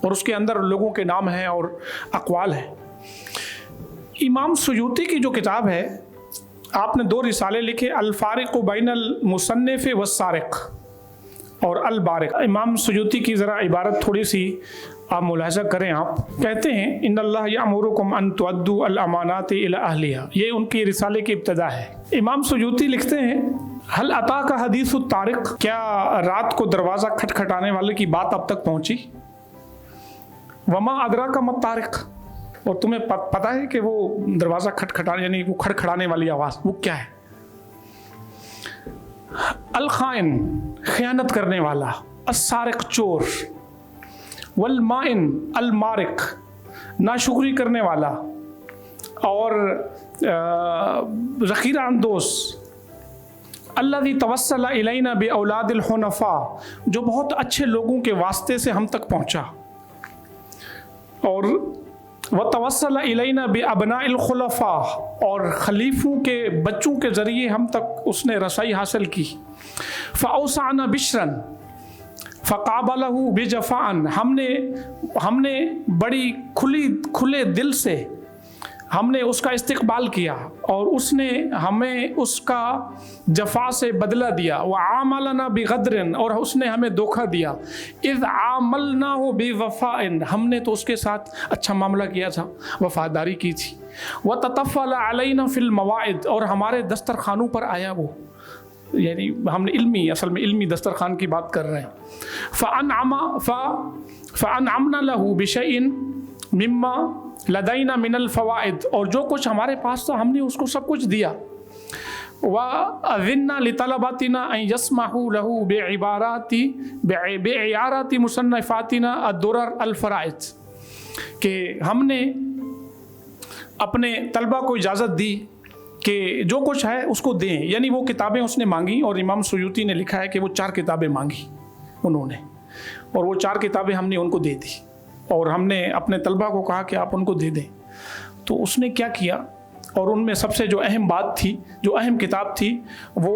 اور اس کے اندر لوگوں کے نام ہیں اور اقوال ہیں۔ امام سیوطی کی جو کتاب ہے، آپ نے 2 رسالے لکھے، الفارق بین المصنف والسارق اور البارق۔ امام سیوطی کی ذرا عبارت تھوڑی سی آپ ملاحظہ کریں۔ آپ کہتے ہیں ان اللہ یأمرکم ان تؤدوا الامانات الی اہلھا، یہ ان کی رسالے کی ابتدا ہے۔ امام سیوطی لکھتے ہیں هل اتاک حدیث الطارق، کیا رات کو دروازہ کھٹکھٹانے والے کی بات اب تک پہنچی؟ وما ادراک ما الطارق، اور تمہیں پتہ ہے کہ وہ دروازہ کھٹکھٹانے یعنی وہ کھڑکھڑانے والی آواز وہ کیا ہے؟ الخائن، خیانت کرنے والا، السارق، چور، والمائن، المارق، ناشکری کرنے والا، اور ذخیرہ اندوز، الذی توسل الینا باولاد الحنفاء، جو بہت اچھے لوگوں کے واسطے سے ہم تک پہنچا، اور وتوسل الینا بابناء الخلفاء، اور خلیفوں کے بچوں کے ذریعے ہم تک اس نے رسائی حاصل کی۔ فاوسعنا بشرا فقابلہ بجفاء، ہم نے بڑی کھلے دل سے ہم نے اس کا استقبال کیا اور اس نے ہمیں اس کا جفا سے بدلہ دیا۔ وعاملنا بغدر، اور اس نے ہمیں دھوکہ دیا۔ اذ عاملناہ بوفاء، ہم نے تو اس کے ساتھ اچھا معاملہ کیا تھا، وفاداری کی تھی۔ وتطفل علینا فی المواعظ، اور ہمارے دسترخوانوں پر آیا وہ، یعنی ہم نے اصل میں علمی دسترخوان کی بات کر رہے ہیں۔ فانعمنا لہ بشیء مما لدینا من الفوائد، اور جو کچھ ہمارے پاس تھا ہم نے اس کو سب کچھ دیا۔ وَأَذِنَّا لِطَلَبَاتِنَا أَن يَسْمَحُوا لَهُ بِعِيَارَةِ مُصَنَّفَاتِنَا الدُّرَرَ الْفَرَائِض، کہ ہم نے اپنے طلبہ کو اجازت دی کہ جو کچھ ہے اس کو دیں، یعنی وہ کتابیں اس نے مانگی، اور امام سیوطی نے لکھا ہے کہ وہ 4 کتابیں مانگی انہوں نے، اور وہ 4 کتابیں ہم نے ان کو دے دی، اور ہم نے اپنے طلبہ کو کہا کہ آپ ان کو دے دیں۔ تو اس نے کیا کیا، اور ان میں سب سے جو اہم بات تھی، جو اہم کتاب تھی، وہ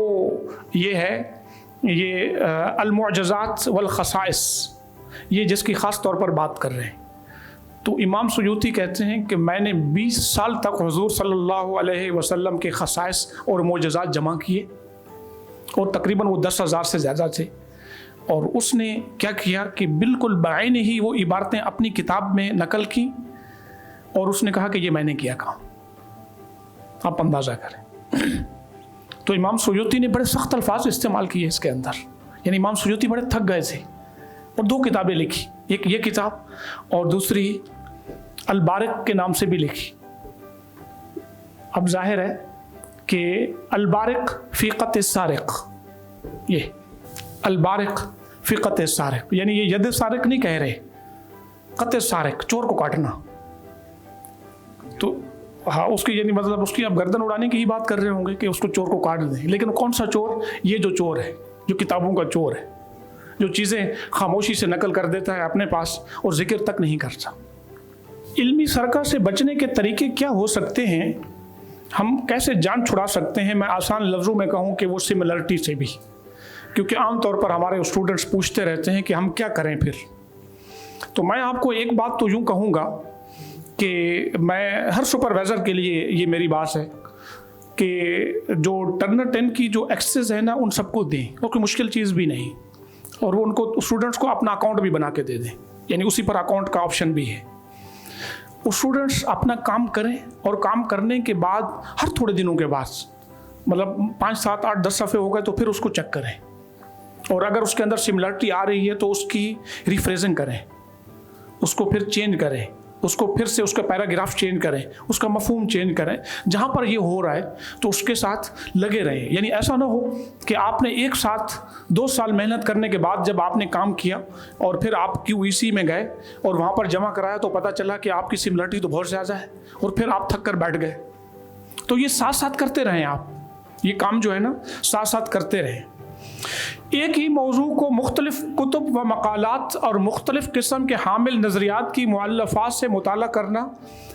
یہ ہے، یہ المعجزات والخصائص، یہ جس کی خاص طور پر بات کر رہے ہیں۔ تو امام سیوطی کہتے ہیں کہ میں نے 20 سال تک حضور صلی اللہ علیہ وسلم کے خصائص اور معجزات جمع کیے، اور تقریباً وہ 10,000 سے زیادہ تھے، اور اس نے کیا کیا کہ بالکل بعین ہی وہ عبارتیں اپنی کتاب میں نقل کی، اور اس نے کہا کہ یہ میں نے کیا کام، آپ اندازہ کریں۔ تو امام سیوطی نے بڑے سخت الفاظ استعمال کیے اس کے اندر، یعنی امام سیوطی بڑے تھک گئے تھے، اور 2 کتابیں لکھی، ایک یہ کتاب اور دوسری البارق کے نام سے بھی لکھی۔ اب ظاہر ہے کہ البارق فی قطع السارق، یہ البارق فی قطع السارق، یعنی یہ ید سارق نہیں کہہ رہے، قطع السارق، چور کو کاٹنا۔ تو ہاں، اس کی یعنی مطلب اس کی آپ گردن اڑانے کی ہی بات کر رہے ہوں گے کہ اس کو چور کو کاٹ دیں، لیکن کون سا چور؟ یہ جو چور ہے، جو کتابوں کا چور ہے، جو چیزیں خاموشی سے نقل کر دیتا ہے اپنے پاس اور ذکر تک نہیں کرتا۔ علمی سرقہ سے بچنے کے طریقے کیا ہو سکتے ہیں؟ ہم کیسے جان چھڑا سکتے ہیں؟ میں آسان لفظوں میں کہوں کہ وہ سملرٹی سے بھی، کیونکہ عام طور پر ہمارے اسٹوڈنٹس پوچھتے رہتے ہیں کہ ہم کیا کریں پھر۔ تو میں آپ کو ایک بات تو یوں کہوں گا کہ میں ہر سپروائزر کے لیے یہ میری بات ہے کہ جو ٹرنر 10 کی جو ایکسیس ہے نا، ان سب کو دیں، اور کوئی مشکل چیز بھی نہیں، اور وہ ان کو اسٹوڈنٹس کو اپنا اکاؤنٹ بھی بنا کے دے دیں، یعنی اسی پر اکاؤنٹ کا آپشن بھی ہے۔ اسٹوڈنٹس اپنا کام کریں، اور کام کرنے کے بعد ہر تھوڑے دنوں کے بعد، مطلب 5 7 8 10 صفحے ہو گئے تو پھر اس کو چیک کریں، اور اگر اس کے اندر سملرٹی آ رہی ہے تو اس کی ریفریزنگ کریں، اس کو پھر چینج کریں، اس کو پھر سے اس کا پیراگراف چینج کریں، اس کا مفہوم چینج کریں، جہاں پر یہ ہو رہا ہے تو اس کے ساتھ لگے رہیں۔ یعنی ایسا نہ ہو کہ آپ نے ایک ساتھ 2 سال محنت کرنے کے بعد جب آپ نے کام کیا اور پھر آپ QEC میں گئے اور وہاں پر جمع کرایا تو پتہ چلا کہ آپ کی سملرٹی تو بہت زیادہ ہے، اور پھر آپ تھک کر بیٹھ گئے۔ تو یہ ساتھ ساتھ کرتے رہیں، آپ یہ کام جو ہے نا ساتھ ساتھ کرتے رہیں۔ ایک ہی موضوع کو مختلف کتب و مقالات اور مختلف قسم کے حامل نظریات کی مؤلفات سے مطالعہ کرنا،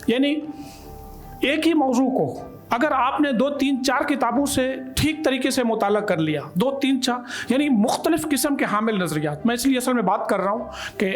یعنی ایک ہی موضوع کو اگر آپ نے 2 3 4 کتابوں سے ٹھیک طریقے سے مطالعہ کر لیا، 2 3 4 یعنی مختلف قسم کے حامل نظریات، میں اس لیے اصل میں بات کر رہا ہوں کہ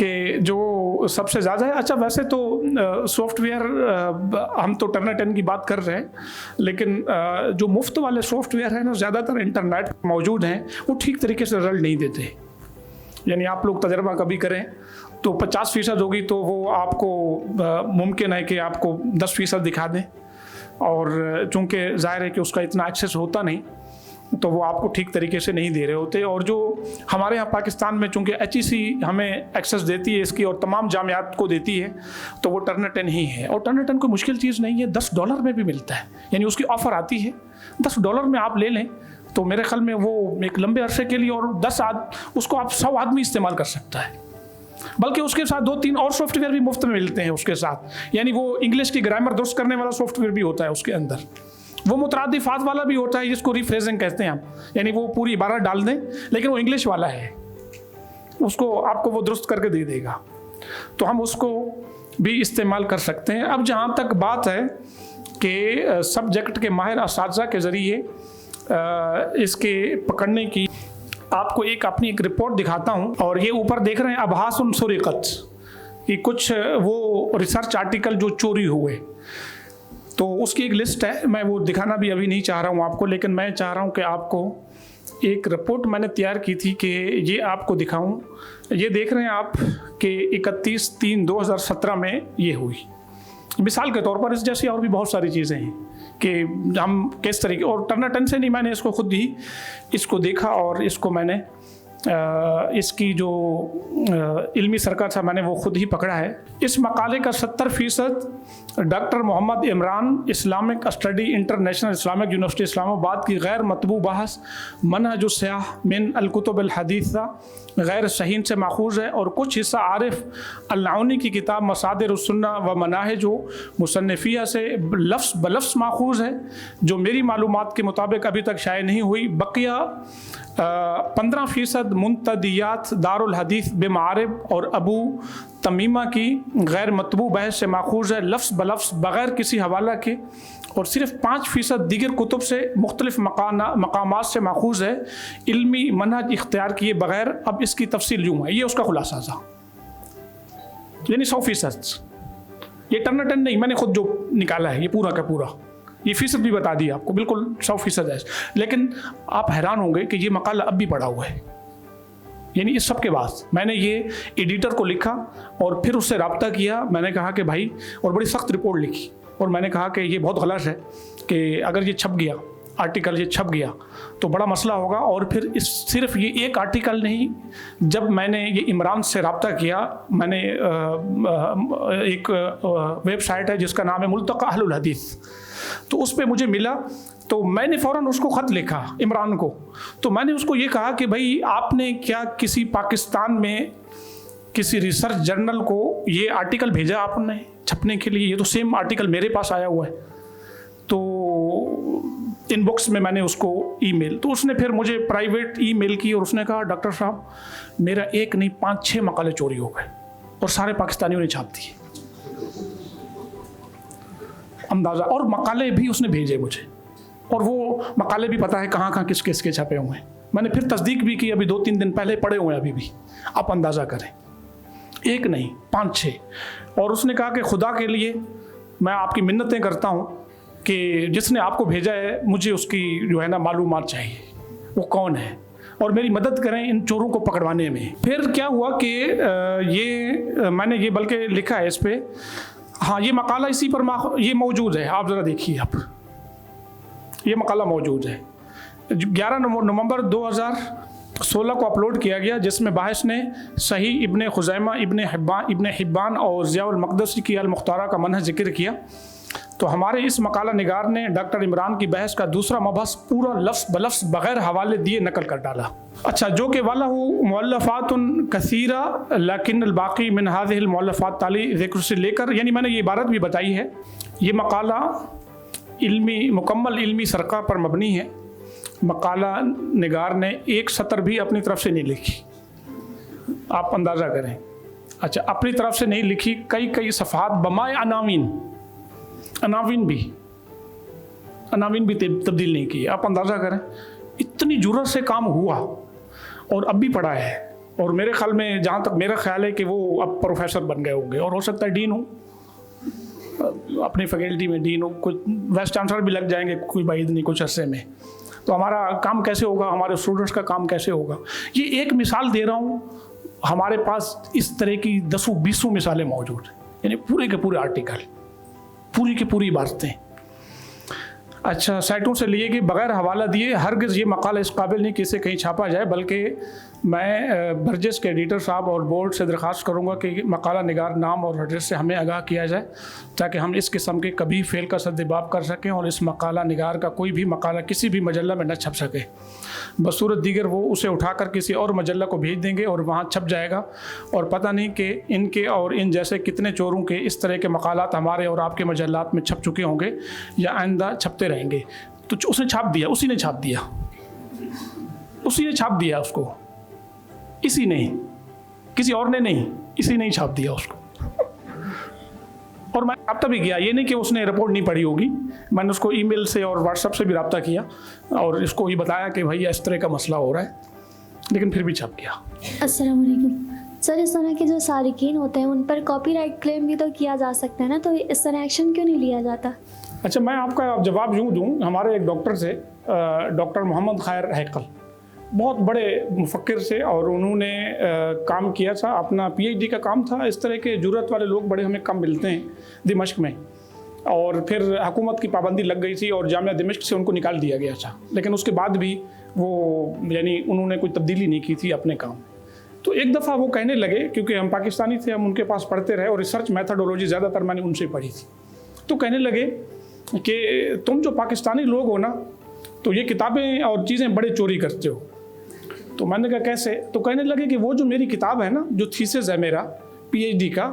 کہ جو سب سے زیادہ ہے. اچھا ویسے تو سافٹ ویئر ہم تو ٹرنر10 کی بات کر رہے ہیں، لیکن جو مفت والے سافٹ ویئر ہیں نا زیادہ تر انٹرنیٹ موجود ہیں، وہ ٹھیک طریقے سے رزلٹ نہیں دیتے. یعنی آپ لوگ تجربہ کبھی کریں تو 50% ہوگی تو وہ آپ کو ممکن ہے کہ آپ کو 10% دکھا دیں، اور چونکہ ظاہر ہے کہ اس کا اتنا ایکسیس ہوتا نہیں تو وہ آپ کو ٹھیک طریقے سے نہیں دے رہے ہوتے. اور جو ہمارے ہاں پاکستان میں چونکہ HEC ہمیں ایکسیس دیتی ہے اس کی اور تمام جامعات کو دیتی ہے، تو وہ ٹرنر10 ہی ہے. اور ٹرنر10 کوئی مشکل چیز نہیں ہے، $10 میں بھی ملتا ہے. یعنی اس کی آفر آتی ہے $10 میں آپ لے لیں تو میرے خیال میں وہ ایک لمبے عرصے کے لیے، اور اس کو آپ 100 آدمی استعمال کر سکتا ہے. بلکہ اس کے ساتھ 2-3 اور سافٹ ویئر بھی مفت میں ملتے ہیں اس کے ساتھ. یعنی وہ انگلش کی گرامر درست کرنے والا سافٹ ویئر بھی ہوتا ہے اس کے اندر، وہ مترادفات والا بھی ہوتا ہے جس کو ریفریزنگ کہتے ہیں ہم. یعنی وہ پوری عبارت ڈال دیں لیکن وہ انگلش والا ہے، اس کو آپ کو وہ درست کر کے دے دے گا، تو ہم اس کو بھی استعمال کر سکتے ہیں. اب جہاں تک بات ہے کہ سبجیکٹ کے ماہر اساتذہ کے ذریعے اس کے پکڑنے کی، آپ کو اپنی ایک رپورٹ دکھاتا ہوں. اور یہ اوپر دیکھ رہے ہیں ابحاث سرقت، کہ کچھ وہ ریسرچ آرٹیکل جو چوری ہوئے، تو اس کی ایک لسٹ ہے. میں وہ دکھانا بھی ابھی نہیں چاہ رہا ہوں آپ کو، لیکن میں چاہ رہا ہوں کہ آپ کو ایک رپورٹ میں نے تیار کی تھی کہ یہ آپ کو دکھاؤں. یہ دیکھ رہے ہیں آپ کہ 31/3/2017 میں یہ ہوئی. مثال کے طور پر اس جیسی اور بھی بہت ساری چیزیں ہیں کہ ہم کس طریقے، اور ٹرنر10 سے نہیں، میں نے اس کو خود ہی اس کو دیکھا اور اس کو میں نے اس کی جو علمی سرکہ تھا میں نے وہ خود ہی پکڑا ہے. اس مقالے کا 70% doctor Muhammad Imran, Islamic study, international Islamic university Islamabad کی غیر مطبوع بحث منہج السیاح من الکتب الحدیثہ غیر صحیح سے ماخوذ ہے، اور کچھ حصہ عارف العونی کی کتاب مصادر السنہ و مناہج و مصنفیہ سے لفظ بلفظ ماخوذ ہے، جو میری معلومات کے مطابق ابھی تک شائع نہیں ہوئی. بقیہ 15% منتدیات دار الحدیث بمعارب اور ابو تمیمہ کی غیر مطبوع بحث سے ماخوذ ہے لفظ بلفظ بغیر کسی حوالہ کے، اور صرف 5% دیگر کتب سے مختلف مقامات سے ماخوذ ہے علمی منہج اختیار کیے بغیر. اب اس کی تفصیل یوں ہے، یہ اس کا خلاصہ تھا. یعنی 100%. یہ ٹرنر10 نہیں، میں نے خود جو نکالا ہے یہ پورا کا پورا، یہ فیصد بھی بتا دیا آپ کو، بالکل 100% ہے. لیکن آپ حیران ہوں گے کہ یہ مقالہ اب بھی پڑا ہوا ہے. یعنی اس سب کے بعد میں نے یہ ایڈیٹر کو لکھا اور پھر اس سے رابطہ کیا. میں نے کہا کہ بھائی، اور بڑی سخت رپورٹ لکھی، اور میں نے کہا کہ یہ بہت غلط ہے کہ اگر یہ چھپ گیا آرٹیکل، یہ چھپ گیا تو بڑا مسئلہ ہوگا. اور پھر صرف یہ ایک آرٹیکل نہیں، جب میں نے یہ عمران سے رابطہ کیا، میں نے ایک ویب سائٹ ہے جس کا نام ہے ملتقى اہل الحدیث، تو اس پہ مجھے ملا، تو میں نے فوراً اس کو خط لکھا عمران کو. تو میں نے اس کو یہ کہا کہ بھائی آپ نے کیا کسی پاکستان میں کسی ریسرچ جرنل کو یہ آرٹیکل بھیجا آپ نے چھپنے کے لیے؟ یہ تو سیم آرٹیکل میرے پاس آیا ہوا ہے. تو ان باکس میں نے اس کو ای میل، تو اس نے پھر مجھے پرائیویٹ ای میل کی اور اس نے کہا ڈاکٹر صاحب میرا ایک نہیں 5-6 مقالے چوری ہو گئے اور سارے پاکستانیوں نے چھاپ دیے اندازہ. اور مقالے بھی اس نے بھیجے مجھے، اور وہ مقالے بھی پتہ ہے کہاں کہاں کس کے چھپے ہوئے ہیں. میں نے پھر تصدیق بھی کی، ابھی 2-3 دن پہلے پڑے ہوئے ہیں ابھی بھی. آپ اندازہ کریں، ایک نہیں 5-6. اور اس نے کہا کہ خدا کے لیے میں آپ کی منتیں کرتا ہوں کہ جس نے آپ کو بھیجا ہے مجھے اس کی جو ہے نا معلومات چاہیے، وہ کون ہے، اور میری مدد کریں ان چوروں کو پکڑوانے میں. پھر کیا ہوا کہ یہ میں نے یہ بلکہ لکھا ہے اس پہ، ہاں یہ مقالہ اسی پر یہ موجود ہے، آپ ذرا دیکھیے. آپ یہ مقالہ موجود ہے، 11 نومبر 2016 کو اپلوڈ کیا گیا، جس میں باحث نے صحیح ابن خزیمہ، ابن حبان اور ضیاء المقدسی کی المختارہ کا منہج ذکر کیا. تو ہمارے اس مقالہ نگار نے ڈاکٹر عمران کی بحث کا دوسرا مبحث پورا لفظ بلفظ بغیر حوالے دیے نقل کر ڈالا. اچھا، جو کہ وَلَهُ مؤلفات کثیرہ لیکن الباقی من هذه المؤلفات تالی ذکر سے لے کر، یعنی میں نے یہ عبارت بھی بتائی ہے، یہ مقالہ مکمل علمی سرقہ پر مبنی ہے. مقالہ نگار نے ایک سطر بھی اپنی طرف سے نہیں لکھی، آپ اندازہ کریں. اچھا، اپنی طرف سے نہیں لکھی، کئی صفحات بمائے عناوین بھی تبدیل نہیں کی. آپ اندازہ کریں اتنی جرأت سے کام ہوا اور اب بھی پڑا ہے. اور میرے خیال میں جہاں تک میرا خیال ہے کہ وہ اب پروفیسر بن گئے ہوں گے اور ہو سکتا ہے ڈین ہوں, اپنی فیکلٹی میں ڈین ہو, کچھ وائس چانسلر بھی لگ جائیں گے کوئی بعید نہیں کچھ عرصے میں. تو ہمارا کام کیسے ہوگا, ہمارے اسٹوڈنٹس کا کام کیسے ہوگا؟ یہ ایک مثال دے رہا ہوں, ہمارے پاس اس طرح کی 10-20 مثالیں موجود ہیں, یعنی پورے کے پورے آرٹیکل, پوری کی پوری عبارتیں. اچھا, سائٹوں سے لیے کہ بغیر حوالہ دیے ہرگز یہ مقالہ اس قابل نہیں کہ اسے کہیں چھاپا جائے, بلکہ میں برجس کے ایڈیٹر صاحب اور بورڈ سے درخواست کروں گا کہ مقالہ نگار نام اور ایڈریس سے ہمیں آگاہ کیا جائے تاکہ ہم اس قسم کے کبھی فیل کا سدباب کر سکیں اور اس مقالہ نگار کا کوئی بھی مقالہ کسی بھی مجلہ میں نہ چھپ سکے. بصورت دیگر وہ اسے اٹھا کر کسی اور مجلہ کو بھیج دیں گے اور وہاں چھپ جائے گا, اور پتہ نہیں کہ ان کے اور ان جیسے کتنے چوروں کے اس طرح کے مقالات ہمارے اور آپ کے مجلات میں چھپ چکے ہوں گے یا آئندہ چھپتے رہیں گے. تو اس نے چھاپ دیا, اسی نے چھاپ دیا, اسی نے چھاپ دیا اس کو, اسی نے, کسی اور نے نہیں, اسی نے ہی چھاپ دیا اس کو. اور میں رابطہ بھی کیا, یہ نہیں کہ اس نے رپورٹ نہیں پڑھی ہوگی, میں نے اس کو ای میل سے اور واٹس ایپ سے بھی رابطہ کیا اور اس کو یہ بتایا کہ بھائی اس طرح کا مسئلہ ہو رہا ہے, لیکن پھر بھی چھپ گیا. السلام علیکم سر. اس طرح کے جو سارقین ہوتے ہیں ان پر کاپی رائٹ کلیم بھی تو کیا جا سکتا ہے نا, تو اس طرح ایکشن کیوں نہیں لیا جاتا؟ اچھا, میں آپ کا جواب یوں دوں. ہمارے ایک ڈاکٹر سے, ڈاکٹر محمد خیر ہیکل, بہت بڑے مفکر سے, اور انہوں نے کام کیا تھا, اپنا پی ایچ ڈی کا کام تھا. اس طرح کے جرأت والے لوگ بڑے ہمیں کم ملتے ہیں دمشق میں, اور پھر حکومت کی پابندی لگ گئی تھی اور جامعہ دمشق سے ان کو نکال دیا گیا تھا, لیکن اس کے بعد بھی وہ یعنی انہوں نے کوئی تبدیلی نہیں کی تھی اپنے کام. تو ایک دفعہ وہ کہنے لگے, کیونکہ ہم پاکستانی تھے, ہم ان کے پاس پڑھتے رہے اور ریسرچ میتھڈولوجی زیادہ تر میں نے ان سے پڑھی تھی, تو کہنے لگے کہ تم جو پاکستانی لوگ ہو نا, تو یہ کتابیں اور چیزیں بڑے چوری کرتے ہو. تو میں نے کہا کیسے؟ تو کہنے لگے کہ وہ جو میری کتاب ہے نا, جو تھیسس ہے میرا پی ایچ ڈی کا,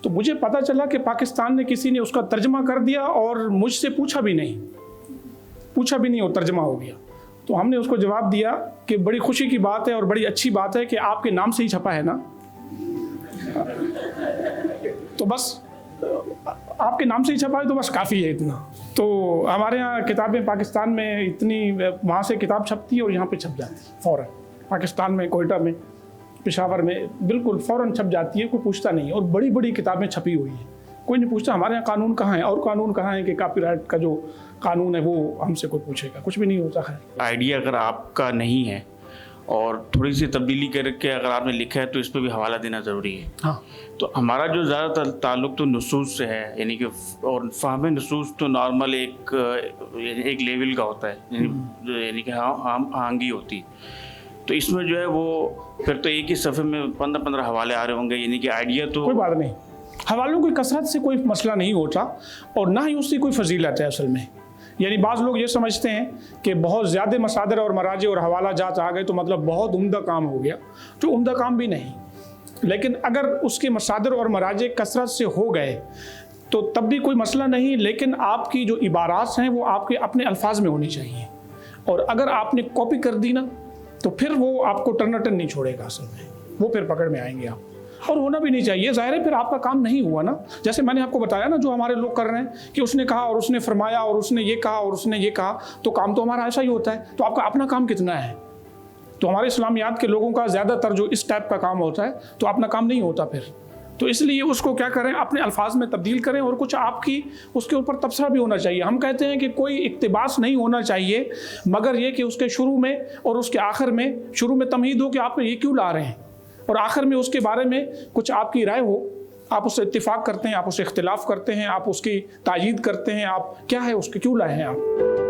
تو مجھے پتہ چلا کہ پاکستان نے کسی نے اس کا ترجمہ کر دیا اور مجھ سے پوچھا بھی نہیں اور ترجمہ ہو گیا. تو ہم نے اس کو جواب دیا کہ بڑی خوشی کی بات ہے اور بڑی اچھی بات ہے کہ آپ کے نام سے ہی چھپا ہے نا, تو بس آپ کے نام سے ہی چھپا ہے تو بس کافی ہے اتنا. تو ہمارے یہاں کتابیں پاکستان میں اتنی, وہاں سے کتاب چھپتی ہے اور یہاں پہ چھپ جاتی ہے فوراً. پاکستان میں, کوئٹہ میں, پشاور میں بالکل فوراً چھپ جاتی ہے, کوئی پوچھتا نہیں. اور بڑی بڑی کتابیں چھپی ہوئی ہیں, کوئی نہیں پوچھتا. ہمارے یہاں قانون کہاں ہے, اور قانون کہاں ہے کہ کاپی رائٹ کا جو قانون ہے وہ ہم سے کوئی پوچھے گا, کچھ بھی نہیں ہوتا ہے. آئیڈیا اگر آپ کا نہیں ہے اور تھوڑی سی تبدیلی کر کے اگر آپ نے لکھا ہے تو اس پہ بھی حوالہ دینا ضروری ہے. ہاں, تو ہمارا جو زیادہ تر تعلق تو نصوص سے ہے, یعنی کہ اور فہم نصوص تو نارمل ایک لیول کا ہوتا ہے, یعنی کہ آہنگی ہوتی. تو اس میں جو ہے وہ پھر تو ایک ہی صفحے میں 15 حوالے آ رہے ہوں گے, یعنی کہ آئیڈیا تو کوئی بات نہیں. حوالوں کی کثرت سے کوئی مسئلہ نہیں ہوتا اور نہ ہی اس کی کوئی فضیلت ہے اصل میں. یعنی بعض لوگ یہ سمجھتے ہیں کہ بہت زیادہ مصادر اور مراجع اور حوالہ جات آ گئے تو مطلب بہت عمدہ کام ہو گیا, جو عمدہ کام بھی نہیں. لیکن اگر اس کے مصادر اور مراجع کثرت سے ہو گئے تو تب بھی کوئی مسئلہ نہیں, لیکن آپ کی جو عبارات ہیں وہ آپ کے اپنے الفاظ میں ہونی چاہیے. اور اگر آپ نے کاپی کر دی نا تو پھر وہ آپ کو ٹرن نہیں چھوڑے گا اصل میں, وہ پھر پکڑ میں آئیں گے آپ. اور ہونا بھی نہیں چاہیے, ظاہر ہے پھر آپ کا کام نہیں ہوا نا. جیسے میں نے آپ کو بتایا نا, جو ہمارے لوگ کر رہے ہیں کہ اس نے کہا اور اس نے فرمایا اور اس نے یہ کہا اور اس نے یہ کہا, تو کام تو ہمارا ایسا ہی ہوتا ہے. تو آپ کا اپنا کام کتنا ہے؟ تو ہمارے اسلامیات کے لوگوں کا زیادہ تر جو اس ٹائپ کا کام ہوتا ہے, تو اپنا کام نہیں ہوتا پھر. تو اس لیے اس کو کیا کریں, اپنے الفاظ میں تبدیل کریں اور کچھ آپ کی اس کے اوپر تبصرہ بھی ہونا چاہیے. ہم کہتے ہیں کہ کوئی اقتباس نہیں ہونا چاہیے, مگر یہ کہ اس کے شروع میں اور اس کے آخر میں, شروع میں تمہید ہو کہ آپ یہ کیوں لا رہے ہیں, اور آخر میں اس کے بارے میں کچھ آپ کی رائے ہو. آپ اس سے اتفاق کرتے ہیں, آپ اس سے اختلاف کرتے ہیں, آپ اس کی تائید کرتے ہیں, آپ کیا ہے اس کے کیوں لائے ہیں آپ.